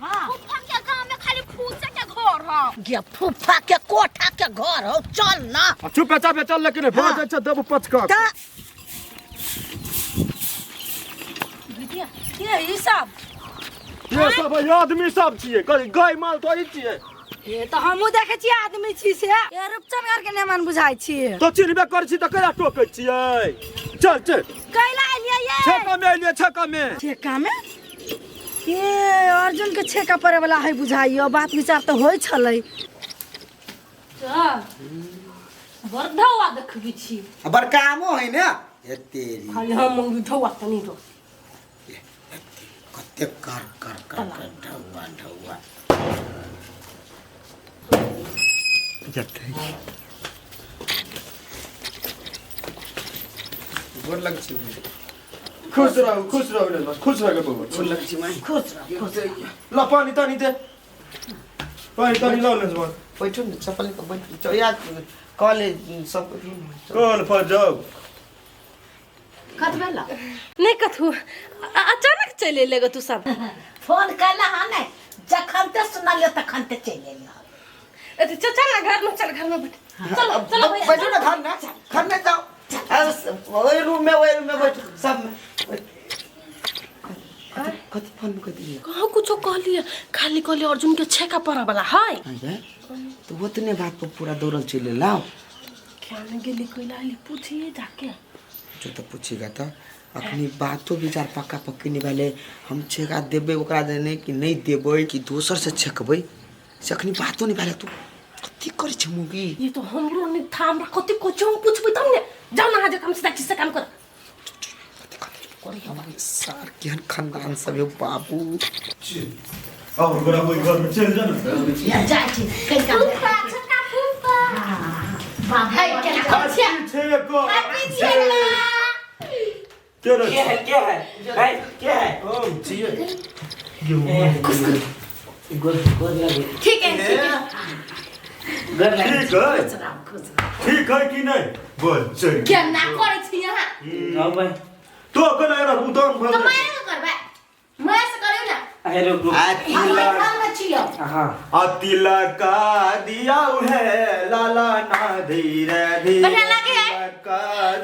हां फूफा के गांव में खाली फूसे के घर ह गे फूफा के कोठा के घर हो चल ना चुप चाप चल लेकिन भोज जाय छ देबो पचका ये ई सब ये सब आदमी सब छिए गाय माल तो ई छिए ये तो हमहु देखे छी आदमी छी से ये रूपचंद के नेमान बुझाई छी तो चिन्हबे कर छी त कला टोकै छिए चल चल कैला एलिए ये छेका में ये अर्जुन के छेका परे वाला है बुझाइयो बात विचार तो होय छलै चल बरधवा देखबी छी बड़कामो है ना ए तेरी खाली हम उठवा तनी रो कते कर ढौआ जते गोर लग छी खुश रहो रे खुश रह के बहुत गोर लग छी मैं खुश रह ला पानी तानी दे पानी ला ले जवान बैठो न चप्पल पे बैठ याद कॉलेज सब कल पर जाओ कतबेला नहीं कथु अचानक चले लेगा तू सब फोन कैला हां नहीं जखन ते सुनलियो तखन ते चले ले चल ना घर में बैठ चलो बैठो ना घर में जाओ वही रूम में बैठो सब में कथि फोन में कथि कहाँ कुछ कहलिए खाली कहले अर्जुन के छेका परा वाला है तो उतने बात पर पूरा दौड़ल चले लाओ क्या न गेली कोइला ले पूछिए जाके जो तो पूछेगा तो अपनी बातों विचार पक्का पक्की नहीं वाले हम छेका देबे ओकरा देने कि नहीं देबे कि दोसर से छेकबे से अखनी बातों नहीं वाले तू कथि करे छ मुगी ये तो हमरो ने था हमरा कथि कोचो पूछबे तब ने जाओ ना आज कम से काम कर करे हमारे सार केहन खानदान सब बाबू और गोरा कोई घर में चल जाना या जाय छी कई काम फूफा छोटा फूफा भाई के अच्छा छे को हैप्पी छेला क्या है क्या है ओ जिए गोर लगे ठीक है गोर लगे ठीक है कि नहीं बोल चल क्या ना करे छी यहां हां भाई तो कना यार उदान तो भर मैं न करबे मैं से करे ना अरे रुक हां अतिला का दिया है लाला ना धीरे धीरे बढ़िया लगे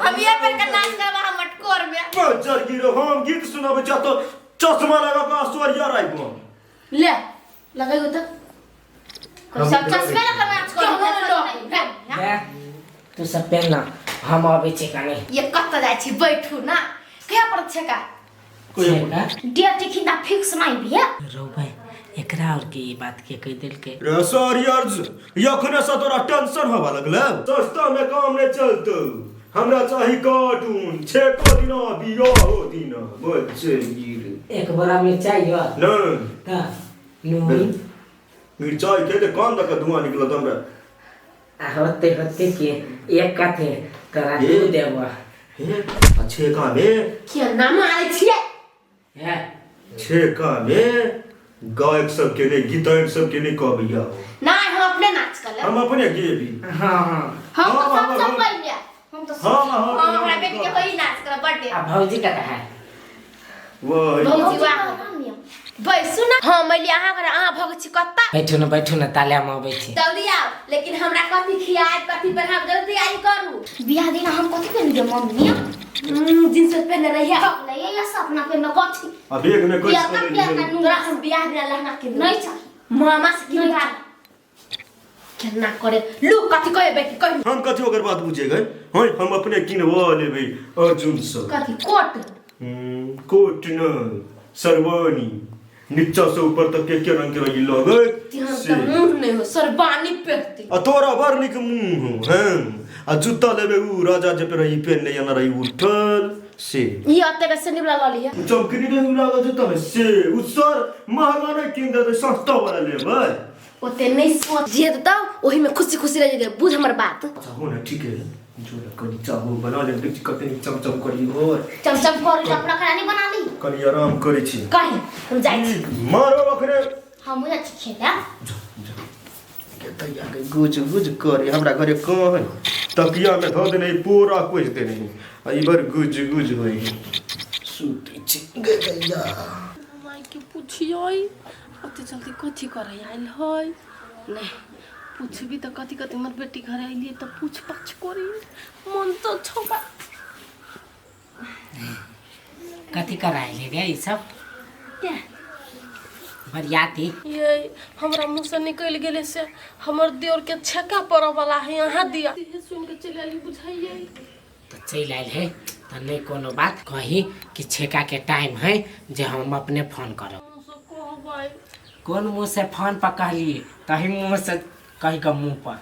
हम ये पर का नाच करबा हम मटकोर में बजर गिरो हम गीत सुनाबे जा तो चश्मा लगा के आश्चर्य राइबो ले लगाइयो तो कोई सब चश्मे लगा नाच करो तू सब पहनना हम आबे छे काने ये कत जाय छी बैठू ना कया पर छका कोई डेट खिंदा फिक्स नहीं बिया रो भाई एकरा और के ये बात के कह दिल के रे सॉरी अर्जुन यखने से तोरा टेंशन होबा लगले सस्ता में काम नहीं चलतो हमरा चाही कार्टून 6 को दिन बियो हो दिन बोल से गिर एक बड़ा मिर्चाई हो नहीं का नून मिर्चाई के कान तक धुआं निकलत हमरा होते के एक का थे करा दे देवा हे अच्छे का में क्या नाम आले छिए है छे का में गायक सब के ने गीतक सब के ने कबिया ना हम अपने नाच कर ले हम अपने गे भी हां हां हम तो सब कर लिया हम तो हाँ हमरा बेटी के वही नाच कर बर्थडे अब भौजी का है वो भौजी वाह बैसु ना हां मैं यहां कर आ भगची कत्ता बैठो ना ताले में आबै छी जल्दी आओ लेकिन हमरा कथि खियाए कथि पर हम जल्दी आई करू बियाह दिन हम कथि पहन दे मम्मी जींस पहन रहिया ले ये सपना पे न कथि अब एक में कुछ तोरा हम बियाह दिन लहंगा के नहीं छ मामा से की निकाल केना करे लू कथि कहे बेटी कहि हम कथि ओकर बात बुझे गए होय हम अपने किनवा लेबै अर्जुन से कथि कोट कोट न सरवानी नीचा से ऊपर तक के रंग के रही लगे ध्यान से मुंह नहीं हो सरबानी पहनती आ तोरा बरनी के मुंह हो हैं आ जूता लेबे उ राजा जे पे रही पहन ले ना रही उठल से ये तेरे से निबला ला लिया चमकनी नहीं उड़ा जूता में से उसर महंगा नहीं किन दे तो सस्ता वाला लेबै ओते नहीं सोच जे तो ओही में खुशी खुशी रह जे बुझ हमर बात अच्छा हो ना ठीक है जो कनी चाहो बना ले देख कतनी चमचम करी हो चमचम कर अपना खाना नहीं बना ली कनी आराम करे छी कहीं हम जाई छी मारो बखरे हम मुझे खेला के तैया के गुज करे हमरा घरे कह तकिया में धो देने पूरा कुछ देने आ इबर गुज होई सुते छी गैया माई के पूछियोई अति जल्दी कथी करे आइल है नहीं पूछबी तो कथी कथी मत बेटी घर आइलिए तो पूछ पाछ करी मन तो छोका कथी कराइले रे ई सब क्या बरियाती ये हमरा मुंह से निकल गेले से हमर देवर के छक्का पड़ वाला है यहाँ दिया ये सुन के चले आली बुझाइए तो चल आइल है तो नहीं कोनो बात कही कि छेका के टाइम है जे हम अपने फोन करब कौन मुंह से फोन पर कहलिए तही मुंह से कही का मुंह पर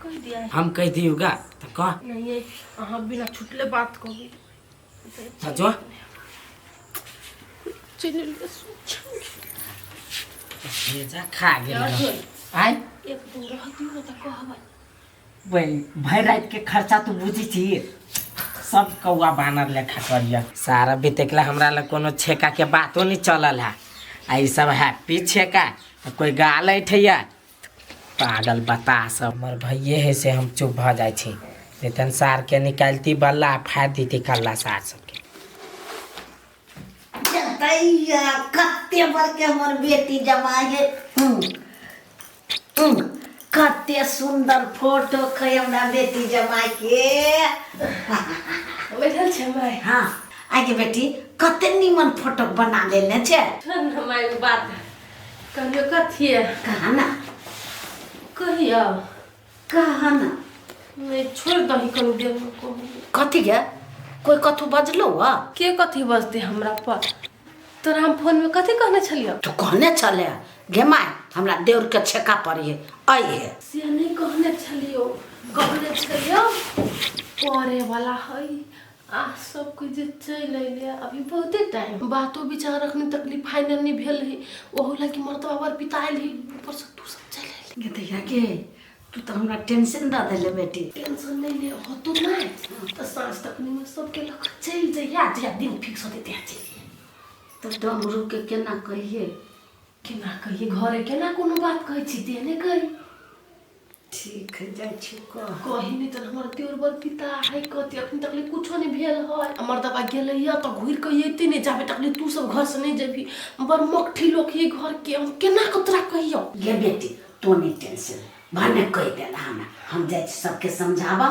कह दिया है। हम कह दियुगा तो कह नहीं ये अहाँ बिना छुटले बात करी तो जो चलिए भेजा खा गेल आय एक दिन रहती हो तो कहबै वही भर रात के खर्चा तो बुझी छी सब कौआ बानर लेखा करिया सारा बितेकला हमरा लग कोनो छेका के बातो नहीं चलल है आ ई सब हैप्पी छेका तो कोई गाल ऐठैया पागल बता सब हमर भैये है से हम चुप भ जाय छी लेकिन सार के निकालती बल्ला फाड़ दीती कल्ला सार सबके दैया कते बर के हमर बेटी जमाई है कते सुंदर फोटो खै हमरा बेटी जमाई के बैठल छै माय हाँ आगे बेटी कते निमन फोटो बना लेने छे ठन माय बात कहियो कथी है कहा ना कहियो कहा ना नहीं छोड़ दही कनी देर में कहू कथी के कोई कथु बजलो वा के कथी बजते हमरा पर तोरा हम फोन में कथी कहने छलियो तू कहने चले गे माय हमरा देवर के छेका पड़िए आई है से नहीं कहने छलियो कहने छलियो परे वाला है आ सब कुछ जे चल अइले अभी बहुते टाइम बातो विचार रखने तकलीफ फाइनल नहीं भेल है ओहो लगी मर्दवा बर पिताइल है ऊपर से तू सब चल अइले गे दैया के तू तो हमरा टेंशन दा देले बेटी टेंशन नहीं ले हो तो नहीं तो सांस तक में सबके लग चल जइया जे दिन फिक्स होते ते चलिए तो डमरू के केना कहिए केना कहिए घरे केना कोनो बात कहै छी ते नहीं करी ठीक है जाय छी कह कही नहीं तो हमर देवर बर पिता है कथी अखन तक ले कुछो नहीं भेल है हमर दबा गेले या तो घुर के येते नहीं जाबे तक ले तू सब घर से नहीं जेबी बर मक्ठी लोग ही घर के हम केना कतरा कहियो गे बेटी तू नहीं टेंशन भने कह देला हम जाय छी सबके समझावा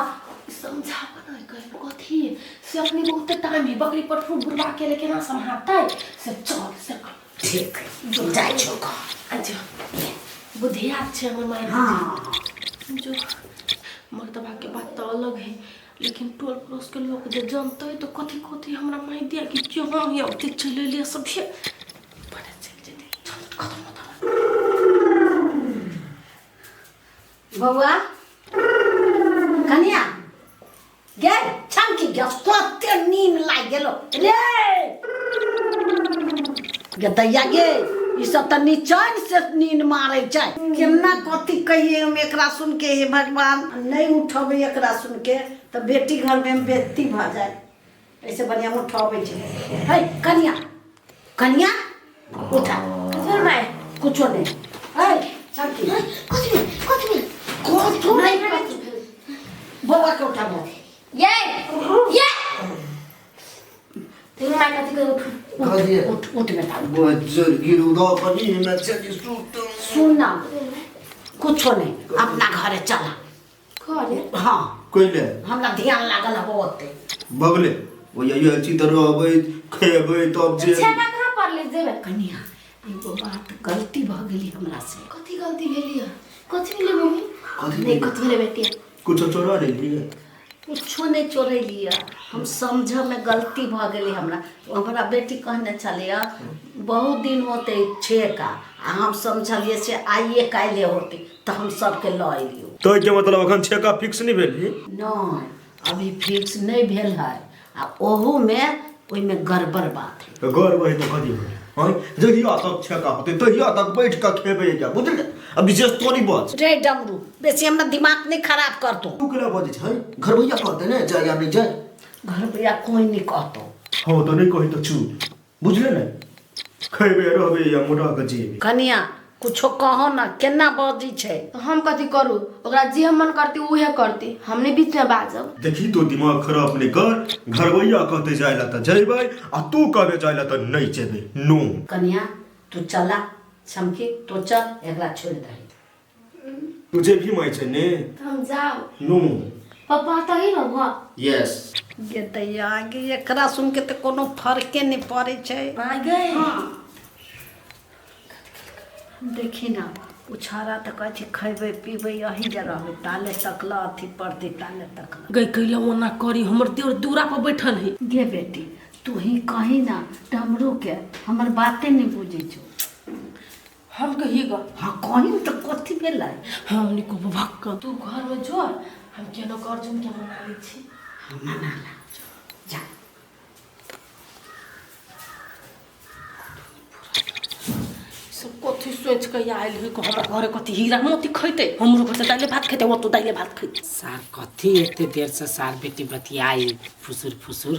समझावा नहीं कह कथी से अपनी बहुत टाइम है बकरी पठरू बुरबा के लेके ना संभालता से चल से ठीक है जाय छी कह अच्छा बुधिया छे हमर माय हाँ जो मर्दबा के बात तो अलग है लेकिन टोल पड़ोस के लोग जो जानते तो कथी कथी हमरा माय दिया कि क्यों हम ये उठे चले लिए सब है पता चल जेते चल खत्म बउआ कन्या गे छमकी गस कते नींद लाग गेलो रे गे दैया गे ई सब त निचैन से नींद मारै छै केना कथी कहिए हम एकरा सुन के हे भगवान नहीं उठबे एकरा सुन के त बेटी घर में बेइज्जती भ जाए ऐसे बढ़िया उठबे छै हे कन्या कन्या उठा चल भाई कुछो नहीं हे छमकी कथी नहीं बउआ के उठाबो ये तेरे माय कथी कर उठ उठ बेटा बच्चर गिरुदा पनि में चली सुत सुनना कुछो नहीं अपना घरे चला घरे हाँ कोइले हमरा ध्यान लागल है बहुते बगले वो ये चितर अबै खेबै तब जे छेका कहां पर ले जेबे कन्या एगो बात गलती भ गेली हमरा से कथी गलती भेलिए कथी भेले मम्मी नहीं कथी भेले बेटी कुछ चोरा लेलिए कुछो नहीं चोरे लिया हम समझ में गलती भ गेली हमरा बेटी कहने चलिए बहुत दिन होते छेका आ हम समझलिए से आइए काल्हे होते तो हम सबके ल अइलियो तो के मतलब अखन छेका फिक्स नहीं भेली नहीं अभी फिक्स नहीं भेल है आ ओहू में ओई में गड़बड़ बात है घर वही तो कदी हो हां जहिया तक छेका होते तहिया तक बैठ के खेबै क्या बुझल अब विशेष तो नहीं बच रे डमरू बेसी हमरा दिमाग नहीं खराब कर तू तू केला बजे छै घर भैया कहते ने जाय या नहीं जाय घर भैया कोई नहीं कहतो हां तो नहीं कहि तो चुप बुझले ने खेबै रहबै या मोटा के जेबे कनिया कुछो कहो ना केना बजी छै तो हम कथी करू ओकरा जे हम मन करती उहे करती हमने बीच में बाजब देखी तो दिमाग खराब नहीं कर घर भैया कहते जायला त जइबै आ तू कहबे जायला त नहीं जेबे नो कनिया तू चला चमकी तो चल एकरा छोड़ दे। तुझे भी मैं छने हम जाओ नो पापा तो ही रहो यस ये दैया आगे एकरा सुन के तो कोनो फर्के नहीं पड़े छै। आ गए देखी ना उछारा तो कहे छी खैबे पीबे यही जगह में ताले तकला अथी पड़ती ताले तकला। गई कैला ओना करी हमर देवर दूरा पर बैठल है। गे बेटी तू ही कही ना डमरू के हमर बातें नहीं बुझे छो। हम कहिएगा हाँ कहीं तो कथी भेलै हम निको भक्क तू घर में जो हम केनो अर्जुन के मना लै छी। मना ला जा। सब कथी सोच के आयल है को हमरा घरे कथी हीरा मोती खैते हमरो घर दाइले भात खैते वो तो दाइले भात खैते। सार कथी एते देर से सार बेटी बतियाई फुसुर फुसुर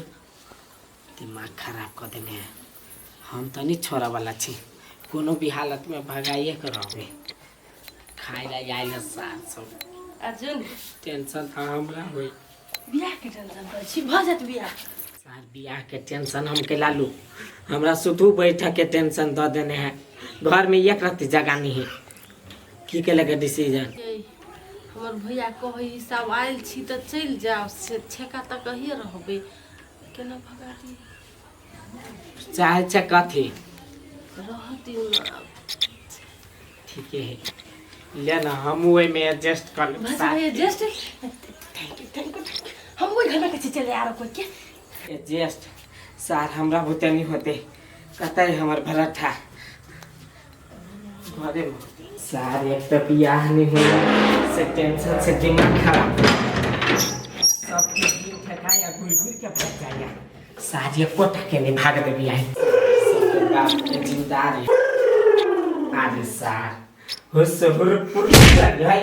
दिमाग खराब कर देने। हम तो नहीं छोड़ा वाला छी कोनो भी हालत में भगाइए के रहबे। खाए ला आइल सार सब अर्जुन टेंशन था हमरा होई बियाह के टेंशन कर छी भ जात बियाह। सार बियाह के टेंशन हम के लालू हमरा सुधू बैठक के टेंशन द देने हैं। घर में एक रत्ती जगह नहीं है की के लगे डिसीजन। हमर भैया कहे सब आयल छी त चल जाओ से छेका त कहिए रहबे केना भगा दी चाहे छे कथी रहती ना ठीक है ले ना हम ओए में एडजस्ट कर लेब। भाई एडजस्ट थैंक यू हम वही घर में कैसे चले आ रहा कोई के एडजस्ट सार हमरा बुते नहीं होते कहता है हमर भरठा घरे में सार एक तो बियाह नहीं हुआ से टेंशन से दिमाग खराब सब दिन ठकाया घुर घुर के भाग जाया। सार ये कोटा के नहीं भाग दे बियाह सबके बाप के जिम्मेदारी आदि सार हुर पुर लग गई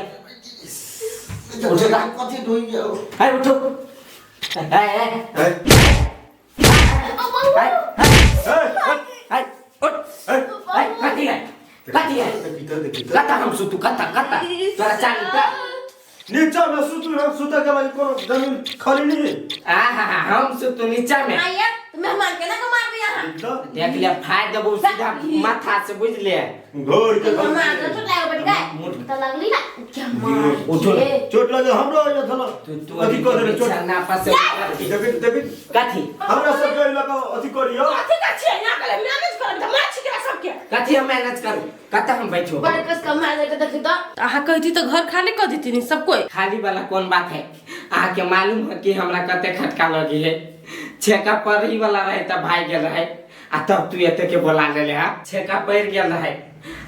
उठो ना कथी ढोई जाओ हाय उठो हाय उठ हाय कथी है कता हम सुतू कता तोरा चाली का नीचा में सुता के बाद कोनो जमीन खाली नहीं है। आहा हम सुतू नीचा में आइए तो मेहमान के ना मार दिया देख लिया फाड़ देबो सीधा माथा से बुझ ले घर के मार दो तो लाओ बैठ गए तो लगली ना क्या मार उठो चोट लगे हमरा या थला तू अथी कर दे चोट ना पासे देखी कथी हमरा सब के लगा अथी करियो कथी का छी ना करे मैनेज कर त मार छी के सब के कथी हम मैनेज करू कता हम बैठो बड़े कस का मार दे देखी तो आहा कहती तो घर खाली कर देती नहीं सब कोई खाली वाला कौन बात है आहा के मालूम है कि हमरा कते खटका लगी है छेका पर ही वाला रहे त भाई गेल रहे आ तब तू एते के बोला ले हा छेका पैर गेल रहे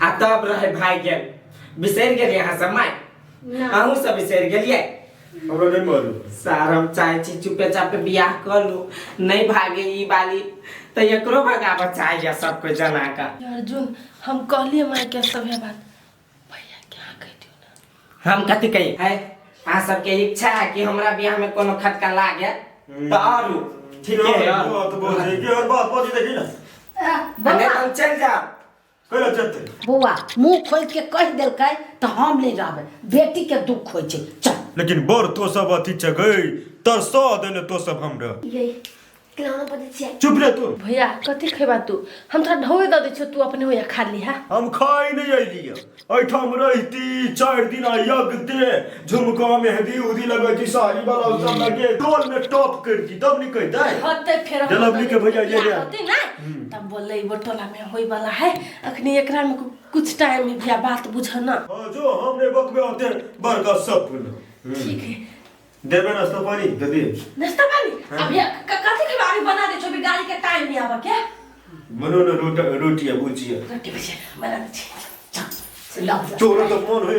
आ तब रहे भाई गेल बिसर गेल यहाँ समय अहूँ सब बिसर गेलिए हमरा नहीं मालूम। सार हम चाहे छी चुपे चापे बियाह कर लू नहीं भागे ई बाली तो एकरो भगाव चाहिए सबको जना का। अर्जुन हम कहलिए मैं क्या सब है बात भैया क्या कह दियो ना हम कथी कही है आ सबके इच्छा है कि हमरा बियाह में कोनो खटका लागे तो आरू ठीक है यार तो बोल दे कि और बात बात देखी ना नहीं तो हम चल जाओ कहला चलते बौआ मुंह खोल के कह देलकै तो हम नहीं रहबै बेटी के दुख होइ छै चल। लेकिन बर तो सब अथी छ गई तरसा देले तो सब हमरा यही खिलौना पड़े छी चुप रह तू भैया कथी खेबा तू हम थोड़ा ढोए द दे छो तू अपने होया खा लिहा हम खाई नहीं आइलिया ऐठाम रहती 4 दिन यज्ञ दे झुमका मेहंदी उदी लगती साड़ी वाला सब लगे टोल में टॉप करती तब नहीं कहता है होते फिर जलबली के भैया ये ले होते ना तब बोले बटोला में होई वाला है अखनी एकरा में कुछ टाइम में भैया बात बुझना हां जो हमने वक्त में होते बड़का सपना ठीक है देवे नाश्ता पानी दे दे नाश्ता पानी अब ये कथी के बारे बना दे छो भी गाड़ी के टाइम नहीं आवा क्या मनो न रोटियां भुजिया रोटी बजे बना दे छी चोर तो मन है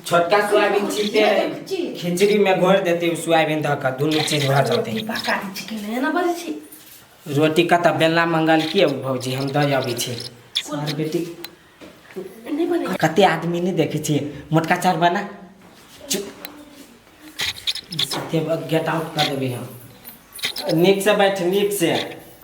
छोटका सोयाबीन छीटे खिचड़ी में घोर देते सोयाबीन धक दोनों चीज भा जाते पका दी छी के ना बजे छी रोटी कता बेला मंगल के भौजी हम द आबी छी सर बेटी नहीं बने कते आदमी नहीं देखे छी मोटका चार बना गेट आउट कर देबे हम नीक से बैठ नीक से